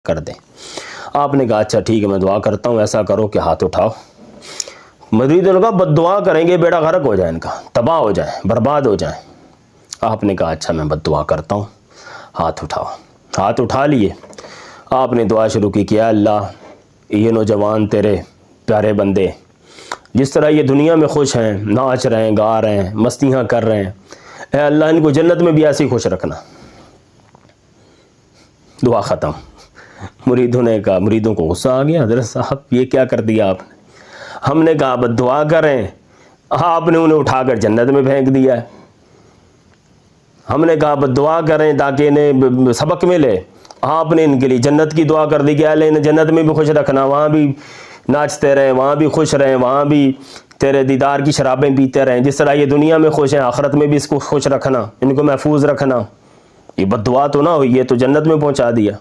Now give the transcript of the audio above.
کر دیں. آپ نے کہا اچھا ٹھیک ہے میں دعا کرتا ہوں, ایسا کرو کہ ہاتھ اٹھاؤ. مریدوں نے کہا بد دعا کریں گے, بیڑا غرق ہو جائے ان کا, تباہ ہو جائیں, برباد ہو جائیں. آپ نے کہا اچھا میں بد دعا کرتا ہوں, ہاتھ اٹھاؤ. ہاتھ اٹھا لیے. آپ نے دعا شروع کی, کیا اللہ یہ نوجوان تیرے پیارے بندے جس طرح یہ دنیا میں خوش ہیں, ناچ رہے ہیں, گا رہے ہیں, مستیاں کر رہے ہیں, اے اللہ ان کو جنت میں بھی ایسی خوش رکھنا. دعا ختم. مریدوں نے کہا, مریدوں کو غصہ آ گیا, حضرت صاحب یہ کیا کر دیا آپ نے. ہم نے کہا بد دعا کریں, آپ نے انہیں اٹھا کر جنت میں پھینک دیا ہے. ہم نے کہا بد دعا کریں تاکہ انہیں سبق ملے, آپ نے ان کے لیے جنت کی دعا کر دی کہ اللہ انہیں جنت میں بھی خوش رکھنا, وہاں بھی ناچتے رہیں, وہاں بھی خوش رہیں, وہاں بھی تیرے دیدار کی شرابیں پیتے رہیں, جس طرح یہ دنیا میں خوش ہیں آخرت میں بھی اس کو خوش رکھنا, ان کو محفوظ رکھنا. یہ بد دعا تو نہ ہوئی, یہ تو جنت میں پہنچا دیا.